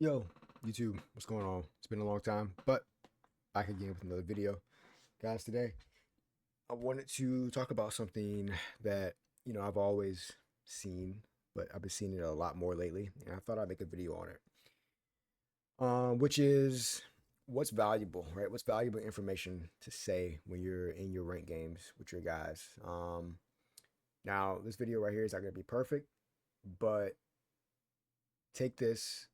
Yo, YouTube, what's going on? It's been a long time, but back again with another video. Guys, today I wanted to talk about something that, I've always seen, but I've been seeing it a lot more lately, and I thought I'd make a video on it. Which is what's valuable, right? What's valuable information to say when you're in your rank games with your guys. Now this video right here is not gonna be perfect, but take this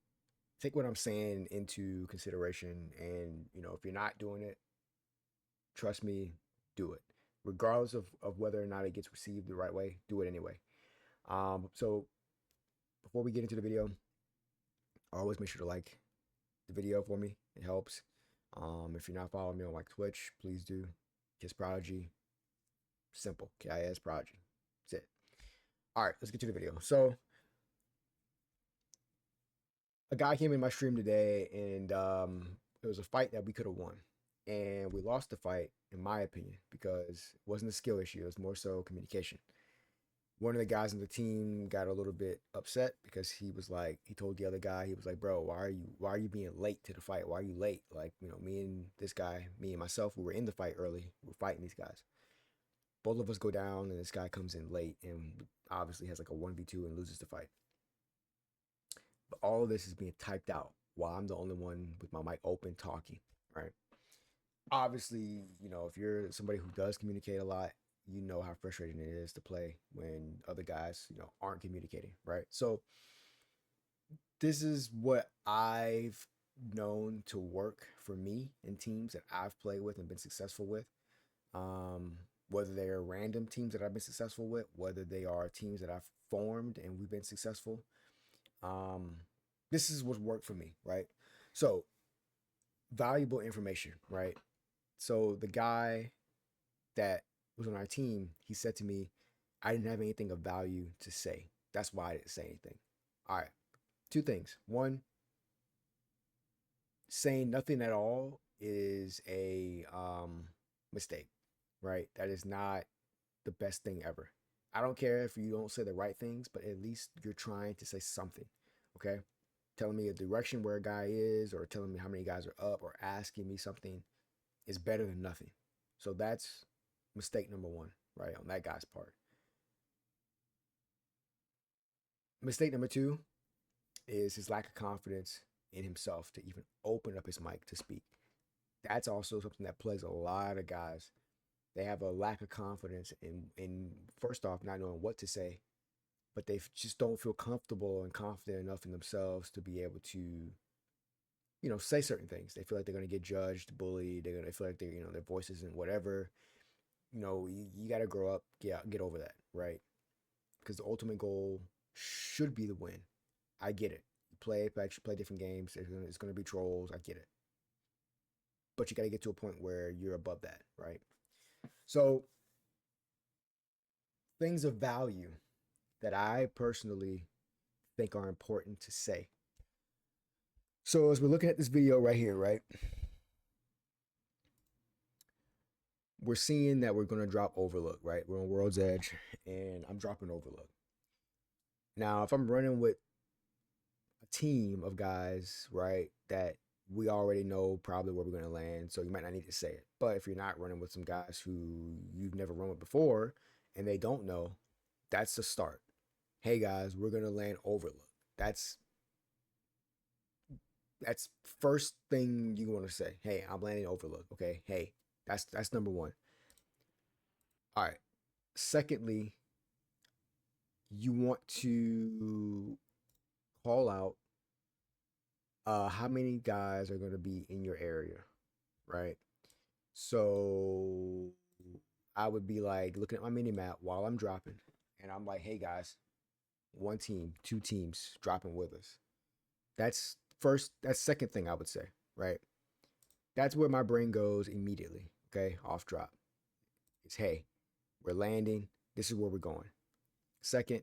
take what I'm saying into consideration. And, if you're not doing it, trust me, do it. Regardless of whether or not it gets received the right way, do it anyway. So before we get into the video, always make sure to like the video for me. It helps. If you're not following me on like Twitch, please do. Kiss Prodigy. Simple. KIS Prodigy. That's it. All right, let's get to the video. So a guy came in my stream today, and it was a fight that we could have won, and we lost the fight, in my opinion, because it wasn't a skill issue; it was more so communication. One of the guys in the team got a little bit upset because he told the other guy, he was like, "Bro, why are you being late to the fight? Why are you late? Like, me and this guy, me and myself, we were in the fight early. We're fighting these guys. Both of us go down, and this guy comes in late, and obviously has like a 1v2 and loses the fight. But all of this is being typed out while I'm the only one with my mic open talking, right? Obviously, if you're somebody who does communicate a lot, you know how frustrating it is to play when other guys, aren't communicating, right? So this is what I've known to work for me in teams that I've played with and been successful with. Um, whether they are random teams that I've been successful with, whether they are teams that I've formed and we've been successful. Um, this is what's worked for me, right? So valuable information, right? So the guy that was on our team, he said to me, I didn't have anything of value to say. That's why I didn't say anything. All right. Two things. One, saying nothing at all is a mistake, right? That is not the best thing ever. I don't care if you don't say the right things, but at least you're trying to say something. Okay. Telling me a direction where a guy is, or telling me how many guys are up, or asking me something is better than nothing. So that's mistake number one, right? On that guy's part. Mistake number two is his lack of confidence in himself to even open up his mic to speak. That's also something that plagues a lot of guys. They have a lack of confidence in first off not knowing what to say, but they just don't feel comfortable and confident enough in themselves to be able to, say certain things. They feel like they're going to get judged, bullied. They feel like their voice isn't whatever. You got to grow up, get over that, right? Because the ultimate goal should be the win. I get it. You play different games. It's going to be trolls. I get it. But you got to get to a point where you're above that, right? So things of value that I personally think are important to say. So as we're looking at this video right here, right, we're seeing that we're going to drop Overlook, right? We're on World's Edge, and I'm dropping Overlook. Now, if I'm running with a team of guys, right, that we already know probably where we're going to land, so you might not need to say it. But if you're not running with some guys who you've never run with before and they don't know, that's the start. Hey guys, we're going to land Overlook. That's that's first thing you want to say. Hey, I'm landing Overlook. Okay. Hey, that's number one. All right. Secondly, you want to call out how many guys are going to be in your area, right? So I would be like looking at my mini map while I'm dropping, and I'm like, hey guys, one team, two teams dropping with us. That's first. That's second thing I would say, right? That's where my brain goes immediately. Okay, off drop. It's hey, we're landing. This is where we're going. Second,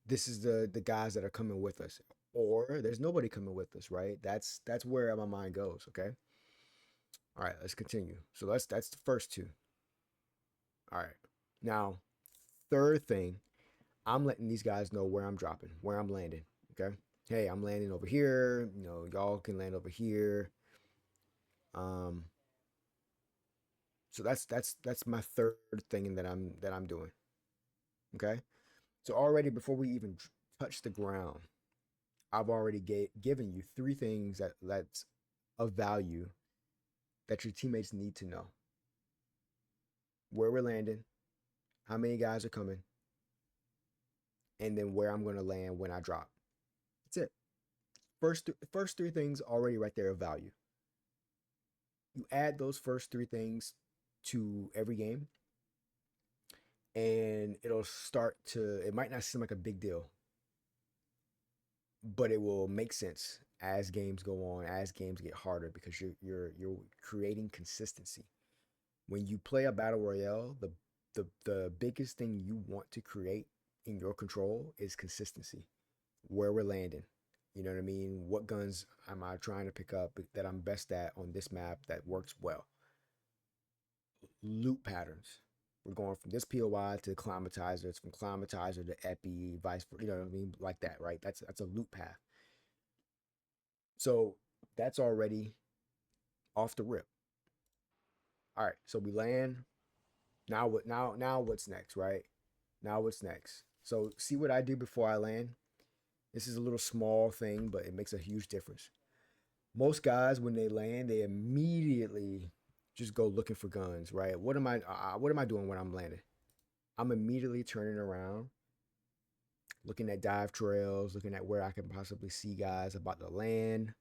this is the guys that are coming with us, or there's nobody coming with us, right? That's where my mind goes. Okay. All right, let's continue. So that's the first two. All right. Now, third thing, I'm letting these guys know where I'm dropping, where I'm landing. Okay. hey, I'm landing over here. You know, y'all can land over here. Um, so that's my third thing that I'm doing. Okay. So already before we even touch the ground, I've already given you three things that's of value that your teammates need to know: where we're landing, how many guys are coming, and then where I'm going to land when I drop. That's it. First three things already right there of value. You add those first three things to every game, and it'll start to. It might not seem like a big deal, but it will make sense as games go on, as games get harder, because you're creating consistency. When you play a battle royale, the biggest thing you want to create in your control is consistency. Where we're landing, you know what I mean? What guns am I trying to pick up that I'm best at on this map that works well? Loop patterns. We're going from this POI to climatizer. It's from climatizer to epi, vice versa. You know what I mean? Like that, right? That's a loop path. So that's already off the rip. All right. So we land. Now what? Now what's next, right? Now what's next? So see what I do before I land. This is a little small thing, but it makes a huge difference. Most guys, when they land, they immediately just go looking for guns, right? What am I doing when I'm landing? I'm immediately turning around, looking at dive trails, looking at where I can possibly see guys about to land.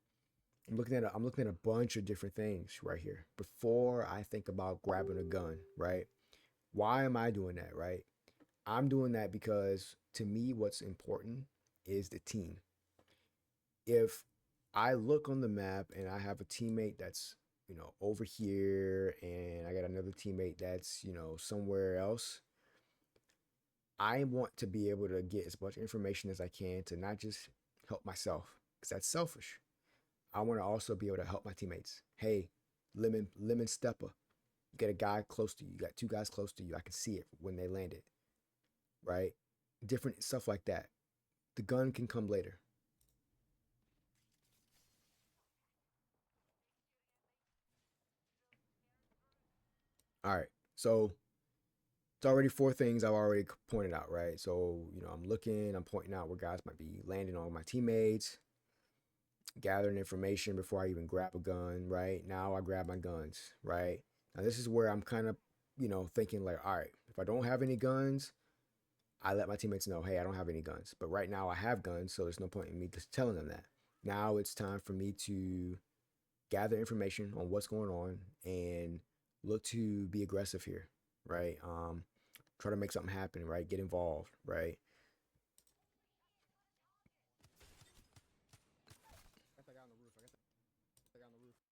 I'm looking at a bunch of different things right here before I think about grabbing a gun, right? Why am I doing that, right? I'm doing that because to me what's important is the team. If I look on the map and I have a teammate that's, over here, and I got another teammate that's, somewhere else, I want to be able to get as much information as I can to not just help myself, because that's selfish. I want to also be able to help my teammates. Hey, lemon stepper, you got a guy close to you. You got two guys close to you. I can see it when they landed, right? Different stuff like that. The gun can come later. All right. So it's already four things I've already pointed out, right? So, I'm looking, I'm pointing out where guys might be landing on my teammates, gathering information before I even grab a gun, right? Now I grab my guns, right? Now this is where I'm kind of, thinking like, all right, if I don't have any guns, I let my teammates know, hey, I don't have any guns. But right now I have guns, so there's no point in me just telling them that. Now it's time for me to gather information on what's going on and look to be aggressive here, right? Try to make something happen, right? Get involved, right?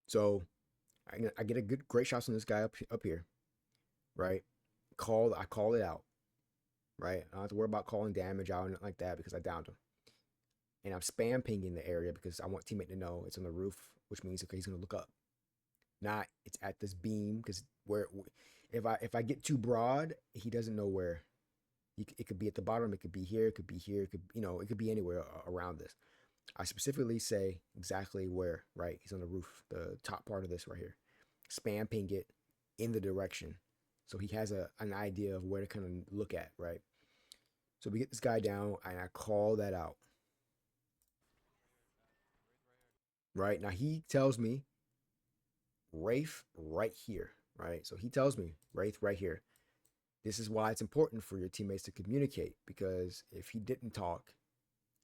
So I get a great shots on this guy up here, right? I call it out, right? I don't have to worry about calling damage out and like that because I downed him. And I'm spam pinging the area because I want teammate to know it's on the roof, which means okay, he's gonna look up. Not it's at this beam because where if I get too broad, he doesn't know where. It could be at the bottom, it could be here, it could be here, it could be anywhere around this. I specifically say exactly where, right? He's on the roof, the top part of this right here. Spam ping it in the direction. So he has an idea of where to kind of look at, right? So we get this guy down and I call that out, right? Now he tells me Wraith right here, right? So he tells me Wraith right here. This is why it's important for your teammates to communicate, because if he didn't talk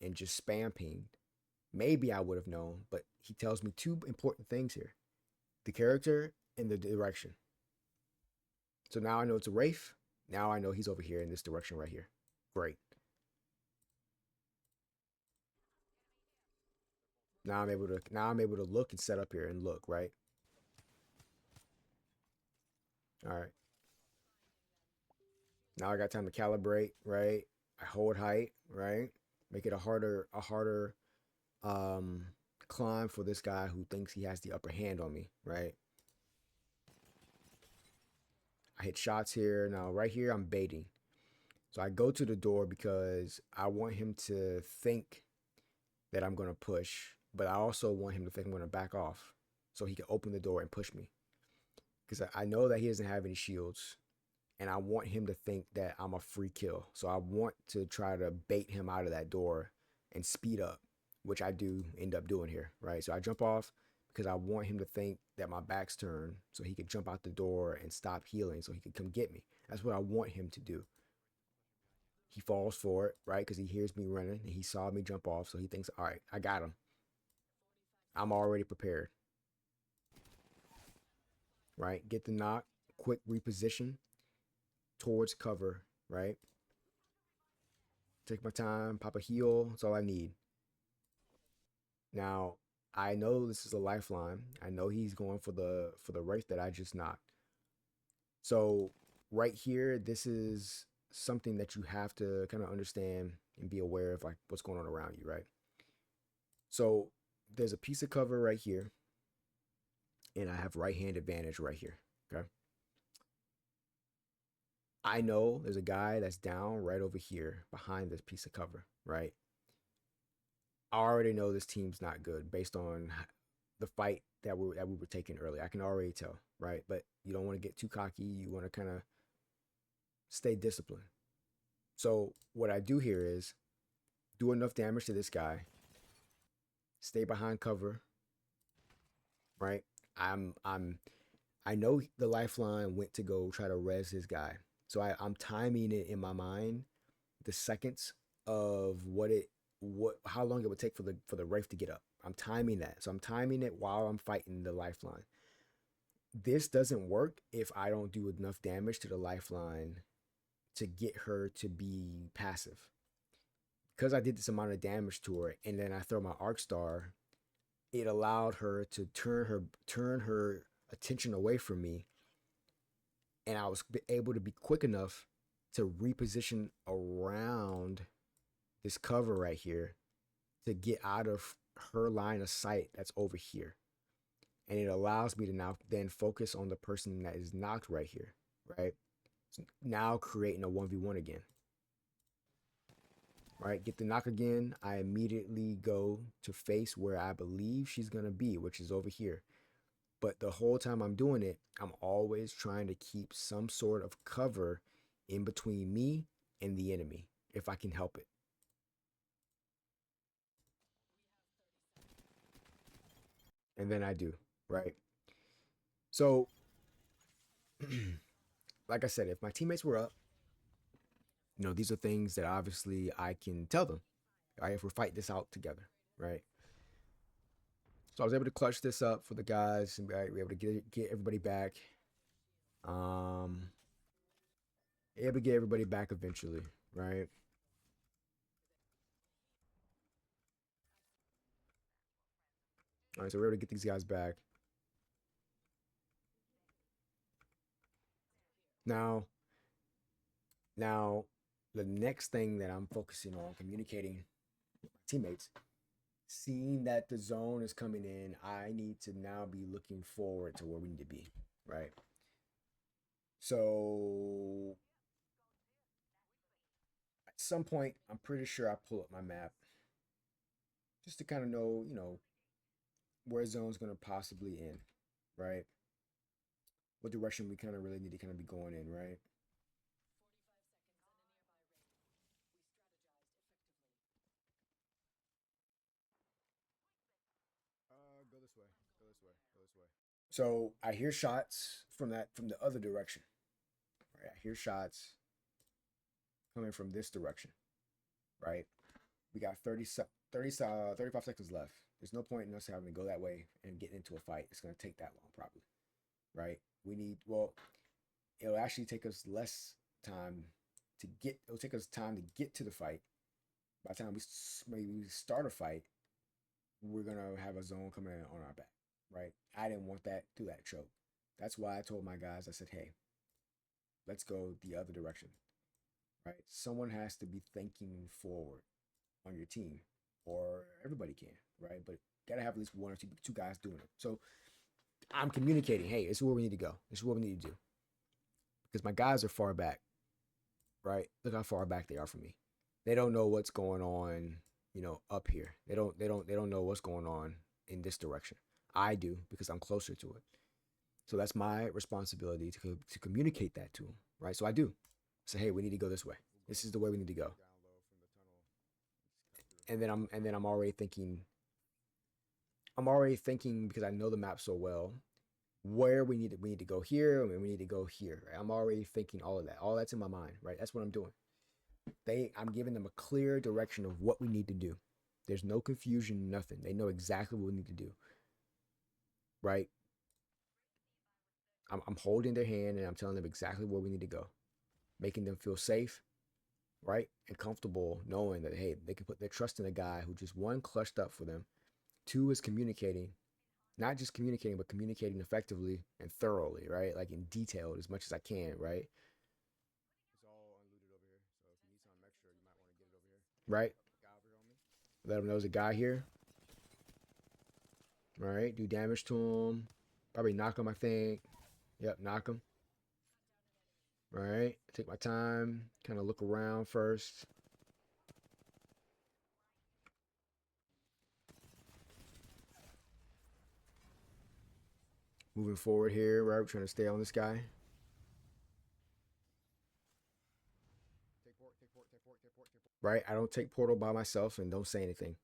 and just spam pinged, maybe I would have known, but he tells me two important things here: the character and the direction. So now I know it's a Wraith. Now I know he's over here in this direction right here. Great. Now I'm able to look and set up here and look, right? All right. Now I got time to calibrate, right? I hold height, right? Make it a harder um climb for this guy who thinks he has the upper hand on me, right? I hit shots here. Now right here I'm baiting. So I go to the door because I want him to think that I'm going to push, but I also want him to think I'm going to back off so he can open the door and push me. Because I know that he doesn't have any shields, and I want him to think that I'm a free kill. So I want to try to bait him out of that door and speed up, which I do end up doing here, right? So I jump off because I want him to think that my back's turned so he could jump out the door and stop healing so he could come get me. That's what I want him to do. He falls for it, right? Because he hears me running and he saw me jump off. So he thinks, all right, I got him. I'm already prepared, right? Get the knock, quick reposition towards cover, right? Take my time, pop a heal. That's all I need. Now, I know this is a lifeline. I know he's going for the wraith that I just knocked. So right here, this is something that you have to kind of understand and be aware of, like what's going on around you, right? So there's a piece of cover right here, and I have right hand advantage right here. Okay. I know there's a guy that's down right over here behind this piece of cover, right? I already know this team's not good based on the fight that we were taking earlier. I can already tell, right? But you don't want to get too cocky. You want to kind of stay disciplined. So what I do here is do enough damage to this guy, stay behind cover, right? I know the lifeline went to go try to res his guy. So I'm timing it in my mind the seconds of what how long it would take for the Wraith to get up. I'm timing that. So I'm timing it while I'm fighting the lifeline. This doesn't work if I don't do enough damage to the lifeline to get her to be passive. Because I did this amount of damage to her and then I throw my arc star, it allowed her to turn her attention away from me, and I was able to be quick enough to reposition around this cover right here to get out of her line of sight that's over here. And it allows me to now then focus on the person that is knocked right here, right? So now creating a 1v1 again. Right, get the knock again. I immediately go to face where I believe she's gonna be, which is over here. But the whole time I'm doing it, I'm always trying to keep some sort of cover in between me and the enemy, if I can help it. And then I do, right? So, like I said, if my teammates were up, these are things that obviously I can tell them, right? If we fight this out together, right? So I was able to clutch this up for the guys and we were able to get everybody back. Um, Able to get everybody back eventually, right? All right, so we're able to get these guys back. Now, now, the next thing that I'm focusing on communicating with my teammates, seeing that the zone is coming in, I need to now be looking forward to where we need to be, right? So at some point, I'm pretty sure I pull up my map just to kind of know, where zone's going to possibly end, right? What direction we kind of really need to kind of be going in, right? Go this way. Go this way. Go this way. So I hear shots from the other direction. Right? I hear shots coming from this direction. Right? We got 35 seconds left. There's no point in us having to go that way and getting into a fight. It's going to take that long, probably. Right? It'll actually take us less time it'll take us time to get to the fight. By the time we start a fight, we're going to have a zone coming in on our back. Right? I didn't want that through that choke. That's why I told my guys, I said, hey, let's go the other direction. Right? Someone has to be thinking forward on your team, or everybody can, right? But gotta have at least one or two guys doing it. So I'm communicating, hey, this is where we need to go. This is what we need to do. Because my guys are far back, right? Look how far back they are from me. They don't know what's going on up here. They don't know what's going on in this direction. I do because I'm closer to it. So that's my responsibility to communicate that to them, right? So I do say, hey, we need to go this way. This is the way we need to go. And then I'm already thinking because I know the map so well where we need to go here and we need to go here. Right? I'm already thinking all of that. All that's in my mind, right? That's what I'm doing. I'm giving them a clear direction of what we need to do. There's no confusion, nothing. They know exactly what we need to do, right? I'm holding their hand and I'm telling them exactly where we need to go, making them feel safe, right? And comfortable knowing that, hey, they can put their trust in a guy who just one clutched up for them, two is communicating, not just communicating, but communicating effectively and thoroughly, right? Like in detail as much as I can, right? It's all unlooted over here. So if you need something extra, you might want to get it over here. Right? Guy over here on me. Let him know there's a guy here. All right. Do damage to him. Probably knock him, I think. Yep, knock him. All right. Take my time. Kind of look around first. Moving forward here, right? We're trying to stay on this guy. Right? I don't take portal by myself and don't say anything.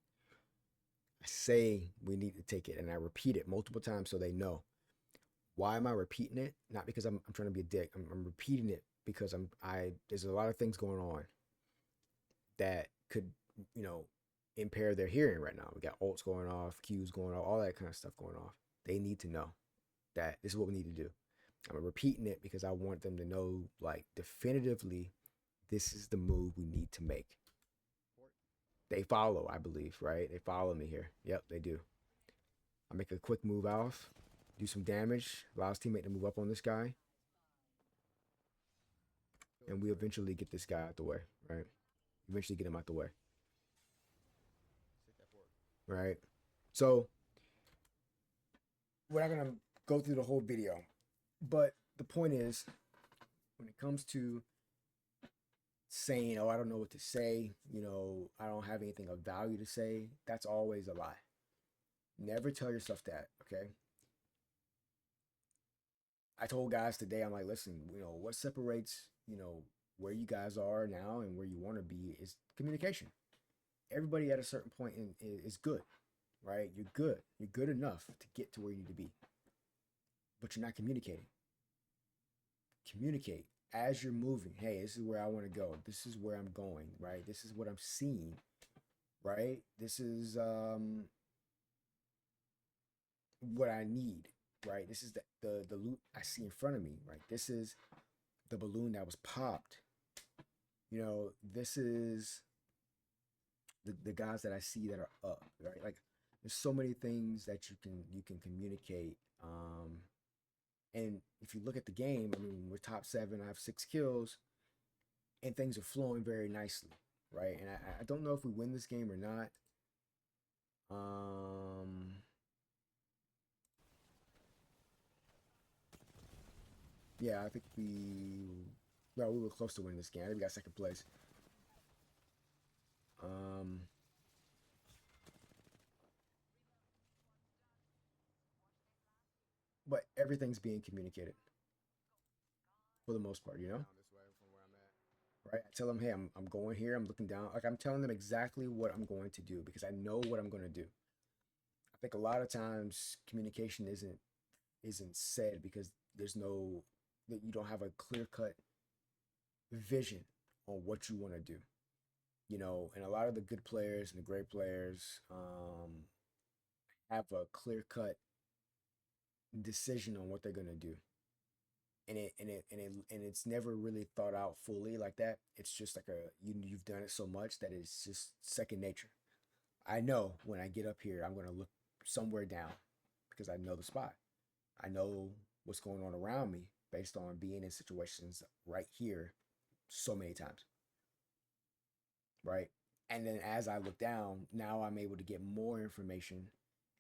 I say we need to take it and I repeat it multiple times so they know. Why am I repeating it? Not because I'm trying to be a dick. I'm repeating it because there's a lot of things going on that could, you know, impair their hearing right now. We got ults going off, Qs going off, all that kind of stuff going off. They need to know that this is what we need to do. I'm repeating it because I want them to know, like, definitively, this is the move we need to make. They follow, I believe, right? They follow me here. Yep, they do. I make a quick move off, do some damage, allows teammate to move up on this guy, and we eventually get this guy out the way, right? Eventually get him out the way, right? So we're not gonna go through the whole video, but the point is, when it comes to saying, "Oh, I don't know what to say," I don't have anything of value to say, that's always a lie. Never tell yourself that, okay? I told guys today, I'm like, listen, what separates, where you guys are now and where you want to be is communication. Everybody at a certain point is good, right? You're good. You're good enough to get to where you need to be, but you're not communicating. Communicate as you're moving. Hey, this is where I want to go. This is where I'm going, right? This is what I'm seeing, right? This is what I need, right? This is the loot I see in front of me, right? This is the balloon that was popped. This is the guys that I see that are up, right? Like there's so many things that you can communicate. And if you look at the game, I mean, we're top 7. I have 6 kills, and things are flowing very nicely, right? And I don't know if we win this game or not. Yeah, I think we were close to winning this game. I think we got second place. Um, but everything's being communicated for the most part, right? I tell them, hey, I'm going here. I'm looking down. Like I'm telling them exactly what I'm going to do because I know what I'm going to do. I think a lot of times communication isn't said because there's no that you don't have a clear cut vision on what you want to do. And a lot of the good players and the great players have a clear cut decision on what they're gonna do, and it's never really thought out fully like that. It's just like you've done it so much that it's just second nature. I know when I get up here, I'm gonna look somewhere down because I know the spot. I know what's going on around me based on being in situations right here so many times, right? And then as I look down, now I'm able to get more information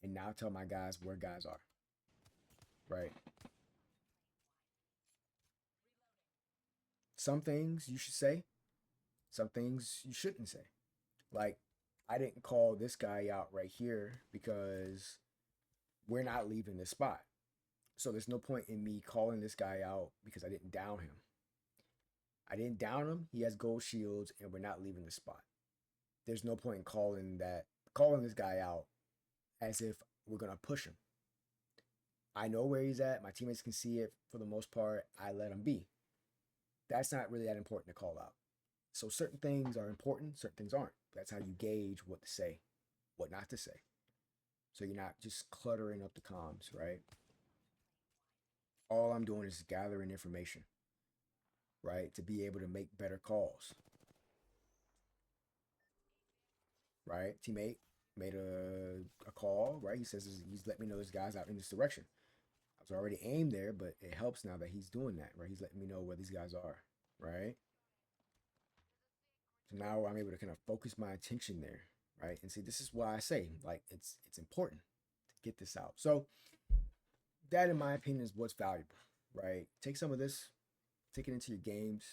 and now tell my guys where guys are, right? Some things you should say, some things you shouldn't say. Like I didn't call this guy out right here because we're not leaving this spot. So there's no point in me calling this guy out because I didn't down him. I didn't down him. He has gold shields, and we're not leaving the spot. There's no point in calling this guy out as if we're gonna push him. I know where he's at. My teammates can see it for the most part. I let him be. That's not really that important to call out. So certain things are important, certain things aren't. That's how you gauge what to say, what not to say. So you're not just cluttering up the comms, right? All I'm doing is gathering information, right? To be able to make better calls, right? Teammate made a call, right? He says he's let me know there's guys out in this direction. I was already aimed there, but it helps now that he's doing that, right? He's letting me know where these guys are, right? So now I'm able to kind of focus my attention there, right? And see, this is why I say like it's important to get this out. So that, in my opinion, is what's valuable, right? Take some of this, take it into your games.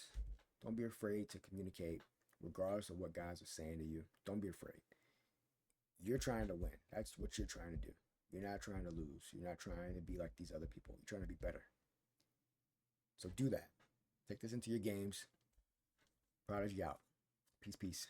Don't be afraid to communicate, regardless of what guys are saying to you. Don't be afraid. You're trying to win. That's what you're trying to do. You're not trying to lose. You're not trying to be like these other people. You're trying to be better. So do that. Take this into your games. Prodigy out. Peace, peace.